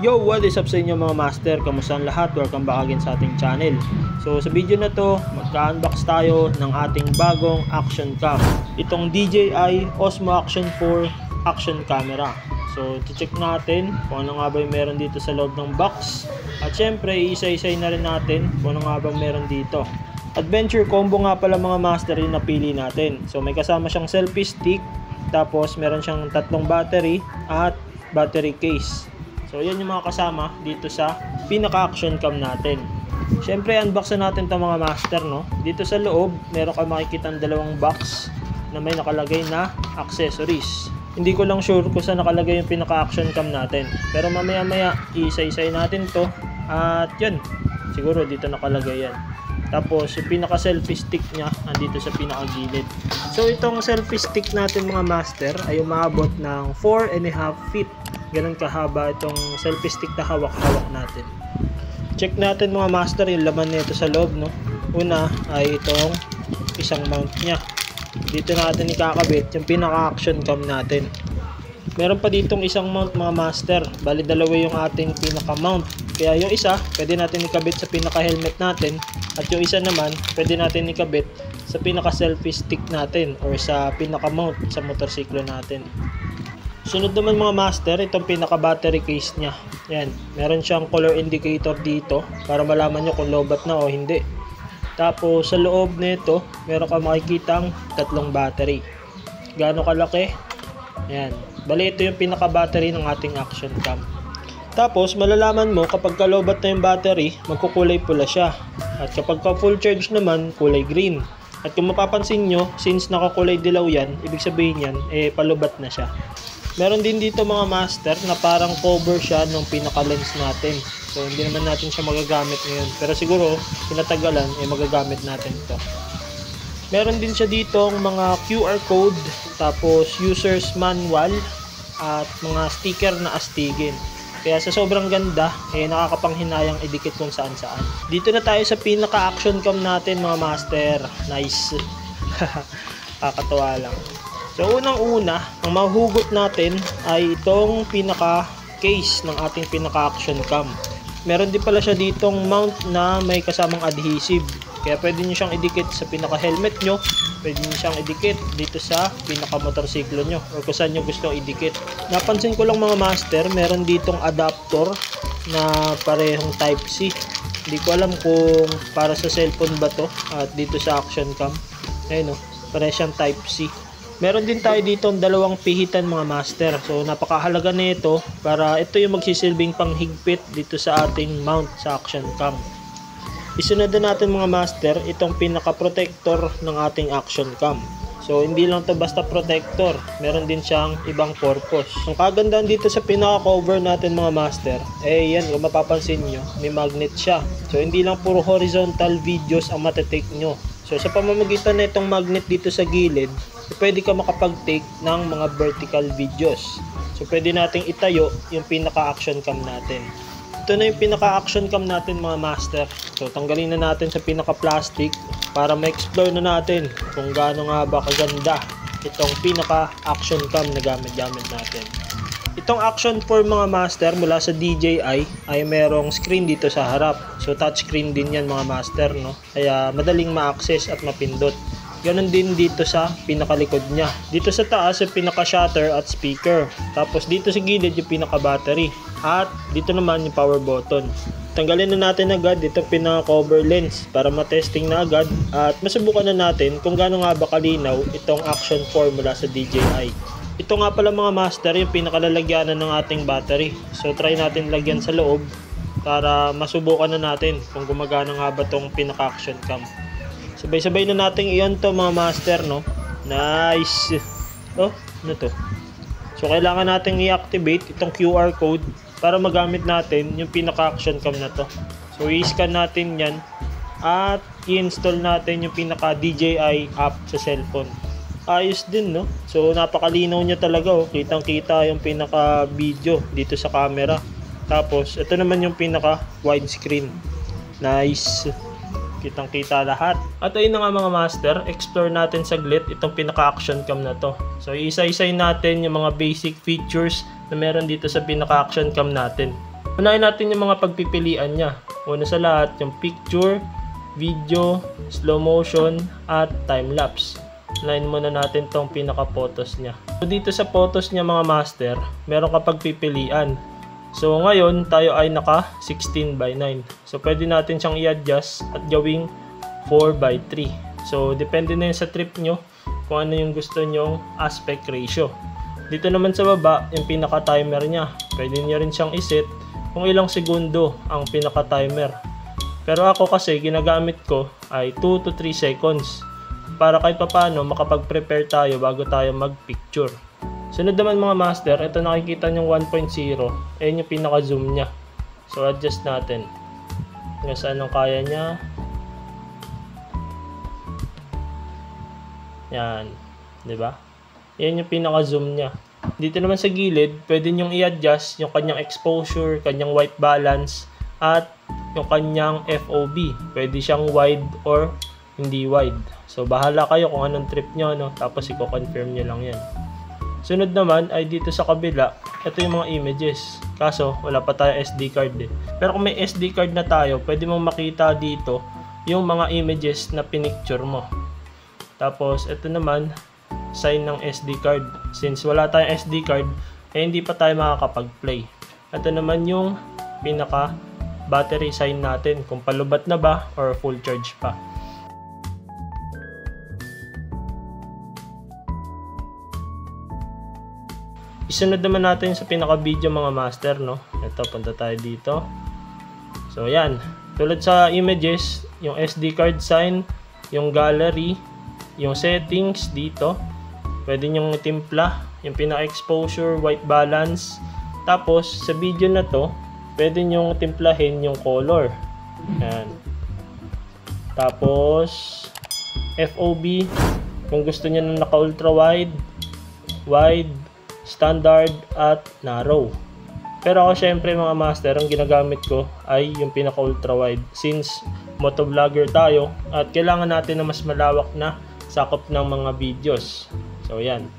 Yo, what is up sa inyo mga master? Kamusta ang lahat? Welcome back again sa ating channel. So sa video na to, magka-unbox tayo ng ating bagong action cam. Itong DJI Osmo Action 4 action camera. So check natin kung ano nga ba yung meron dito sa loob ng box. At syempre, isa-isay na rin natin kung ano nga ba meron dito. Adventure combo nga pala mga master yung napili natin. So may kasama siyang selfie stick, tapos meron siyang 3 battery at battery case. So yan yung mga kasama dito sa pinaka-action cam natin. Syempre unboxan natin itong mga master, no? Dito sa loob, meron ka makikita ng 2 box na may nakalagay na accessories. Hindi ko lang sure kung saan nakalagay yung pinaka-action cam natin. Pero mamaya-maya, isa-isay natin to. At yun, siguro dito nakalagay yan. Tapos yung pinaka-selfie stick niya andito sa pinaka-gilid. So itong selfie stick natin mga master ay umabot ng 4.5 feet. Ganun kahaba itong selfie stick na hawak-hawak natin. Check natin mga master yung laman nito sa loob, no? Una ay itong isang mount niya. Dito natin ikakabit yung pinaka-action cam natin. Meron pa ditong isang mount mga master. Bali dalawa yung ating pinaka-mount. Kaya yung isa pwede natin ikabit sa pinaka-helmet natin. At yung isa naman pwede natin ikabit sa pinaka-selfie stick natin or sa pinaka-mount sa motorsiklo natin. Sunod naman mga master, itong pinaka-battery case niya. Yan, meron siyang color indicator dito para malaman nyo kung lobat na o hindi. Tapos sa loob nito, meron ka makikitang 3 battery. Gaano kalaki? Yan, bali ito yung pinaka-battery ng ating action cam. Tapos malalaman mo kapag kalobat na yung battery, magkukulay pula siya. At kapag ka full charge naman, kulay green. At kung mapapansin nyo, since nakakulay dilaw yan, ibig sabihin yan, palubat na siya. Meron din dito mga master na parang cover siya ng pinaka-lens natin. So hindi naman natin siya magagamit ngayon. Pero siguro, pinatagalan, magagamit natin ito. Meron din siya dito mga QR code, tapos user's manual, at mga sticker na astigin. Kaya sa sobrang ganda, nakakapanghinayang idikit kung saan saan. Dito na tayo sa pinaka-action cam natin mga master. Nice. Kakatawa lang. So unang-una, ang mahuhugot natin ay itong pinaka-case ng ating pinaka-action cam. Meron din pala siya ditong mount na may kasamang adhesive. Kaya pwede nyo siyang idikit sa pinaka-helmet nyo, pwede nyo siyang idikit dito sa pinaka-motorsiklo nyo or kung saan nyo gusto idikit. Napansin ko lang mga master, meron ditong adapter na parehong Type-C. Hindi ko alam kung para sa cellphone ba to at dito sa action cam. Ayun o, pareho siyang Type-C. Meron din tayo dito ang 2 pihitan mga master. So napakahalaga na ito para ito yung magsisilbing panghigpit dito sa ating mount sa action cam. Isunod na natin mga master itong pinaka-protector ng ating action cam. So hindi lang to basta protector, meron din siyang ibang purpose. Ang kagandahan dito sa pinaka-cover natin mga master, yan kung mapapansin nyo, may magnet siya. So hindi lang puro horizontal videos ang matetake nyo. So sa pamamagitan na itong magnet dito sa gilid, pwede ka makapag-take ng mga vertical videos. So pwede nating itayo yung pinaka-action cam natin. Ito na yung pinaka-action cam natin mga master. So tanggalin na natin sa pinaka-plastic para ma-explore na natin kung gaano nga ba kaganda itong pinaka-action cam na gamit natin. Itong Action 4 mga master mula sa DJI ay merong screen dito sa harap. So touchscreen din yan mga master, no? Kaya madaling ma-access at mapindot. Ganon din dito sa pinakalikod niya. Dito sa taas yung pinaka-shutter at speaker. Tapos dito sa gilid yung pinaka-battery. At dito naman yung power button. Tanggalin na natin agad itong pinaka-cover lens para matesting na agad at masubukan na natin kung gaano nga ba kalinaw itong Action 4 mula sa DJI. Ito nga pala mga master yung pinakalalagyanan ng ating battery. So try natin lagyan sa loob para masubukan na natin kung gumagana nga ba itong pinaka-action cam. Sabay-sabay na natin iyon to mga master, no? Nice! Oh, ano to? So kailangan natin i-activate itong QR code para magamit natin yung pinaka-action cam na to. So i-scan natin yan at i-install natin yung pinaka-DJI app sa cellphone. Ayos din, no? So napakalinaw niya talaga, oh. Kitang-kita yung pinaka-video dito sa camera. Tapos ito naman yung pinaka-widescreen. Nice! Kitang-kita lahat. At ayun na nga mga master, explore natin saglit itong pinaka-action cam na to. So isa-isay natin yung mga basic features na meron dito sa pinaka-action cam natin. Unahin natin yung mga pagpipilian niya. Una sa lahat, yung picture, video, slow motion, at time-lapse. Unahin muna natin tong pinaka-photos niya. So dito sa photos niya mga master, meron ka pagpipilian. So ngayon, tayo ay naka 16:9. So pwede natin siyang i-adjust at gawing 4:3. So depende na yun sa trip nyo kung ano yung gusto nyong aspect ratio. Dito naman sa baba, yung pinaka-timer niya. Pwede nyo rin siyang iset kung ilang segundo ang pinaka-timer. Pero ako kasi ginagamit ko ay 2 to 3 seconds para kahit papaano makapag-prepare tayo bago tayo mag-picture. Sunod naman mga master, ito nakikita nyong 1.0. Ayan yung pinaka-zoom niya. So adjust natin kung saan ang kaya niya. Yan, 'di ba? Yan yung pinaka-zoom niya. Dito naman sa gilid, pwede nyong i-adjust yung kanyang exposure, kanyang white balance, at yung kanyang FOV. Pwede siyang wide or hindi wide. So bahala kayo kung anong trip nyo, no? Tapos i-confirm nyo lang yan. Sunod naman ay dito sa kabila, ito yung mga images. Kaso wala pa tayo SD card eh. Pero kung may SD card na tayo, pwede mong makita dito yung mga images na pinicture mo. Tapos ito naman, sign ng SD card. Since wala tayong SD card, eh hindi pa tayo makakapag-play. Ito naman yung pinaka battery sign natin, kung palubat na ba or full charge pa. Isunod naman natin sa pinaka video mga master, no? Ito, punta tayo dito. So yan, tulad sa images, yung SD card sign, yung gallery, yung settings dito, pwede nyong timpla yung pinaka-exposure, white balance. Tapos sa video na to, pwede nyong timplahin yung color. Yan. Tapos FOV, kung gusto niyo na naka ultra wide, wide, standard, at narrow. Pero ako syempre mga master, ang ginagamit ko ay yung pinaka ultra wide since motovlogger tayo at kailangan natin na mas malawak na sakop ng mga videos. So yan.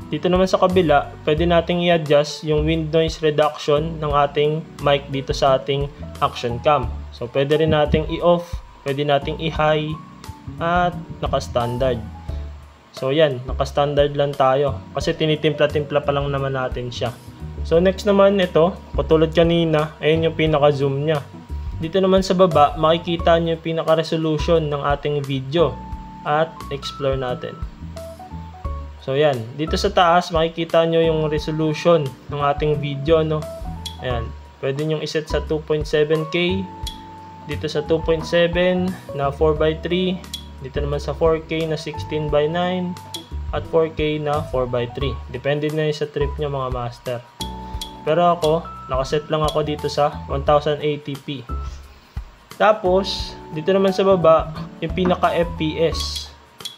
Dito naman sa kabila, pwede nating i-adjust yung wind noise reduction ng ating mic dito sa ating action cam. So pwede rin nating i-off, pwede nating i-high, at naka-standard. So yan, naka-standard lang tayo kasi tinitimpla-timpla pa lang naman natin siya. So next naman ito, katulad kanina, ayun yung pinaka-zoom niya. Dito naman sa baba, makikita nyo yung pinaka-resolution ng ating video at explore natin. So yan, dito sa taas makikita nyo yung resolution ng ating video, no? Ayan, pwede nyo iset sa 2.7K, dito sa 2.7 na 4:3, dito naman sa 4K na 16:9, at 4K na 4:3. Depende na yun sa trip nyo mga master. Pero ako, nakaset lang ako dito sa 1080p. Tapos, dito naman sa baba, yung pinaka FPS.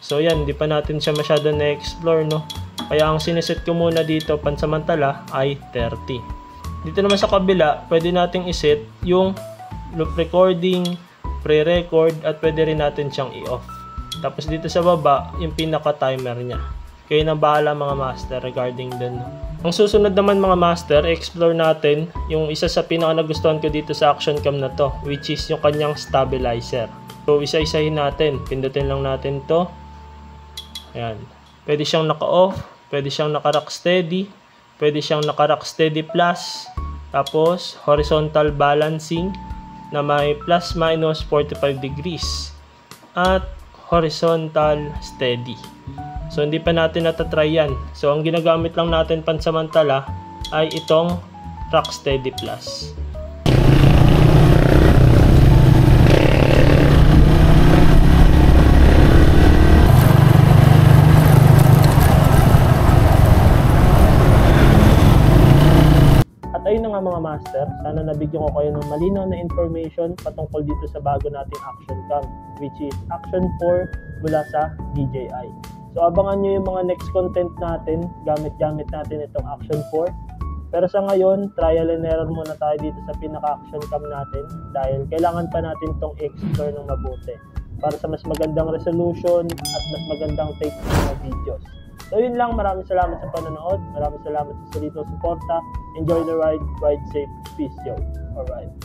So yan, di pa natin siya masyado na-explore, no? Kaya ang sineset ko muna dito pansamantala ay 30. Dito naman sa kabila, pwede nating iset yung loop recording, pre-record, at pwede rin natin siyang i-off. Tapos dito sa baba, yung pinaka-timer niya. Kayo na bahala mga master regarding dun. Ang susunod naman mga master, explore natin yung isa sa pinaka-nagustuhan ko dito sa action cam na to, which is yung kanyang stabilizer. So isa-isahin natin, pindutin lang natin to. Ayan. Pwede siyang naka-off, pwede siyang naka-rock steady, pwede siyang naka-rock steady plus, tapos horizontal balancing na may plus minus 45 degrees, at horizontal steady. So hindi pa natin natatry yan. So ang ginagamit lang natin pansamantala ay itong rock steady plus. At ayun na nga mga master, sana nabigyan ko kayo ng malinaw na information patungkol dito sa bago nating action cam, which is Action 4 mula sa DJI. So abangan nyo yung mga next content natin, gamit-gamit natin itong Action 4. Pero sa ngayon, trial and error muna tayo dito sa pinaka-action cam natin dahil kailangan pa natin itong explore ng mabuti para sa mas magandang resolution at mas magandang take ng mga videos. So yun lang, maraming salamat sa panonood, maraming salamat sa solidong suporta. Enjoy the ride safe, peace yo. Alright.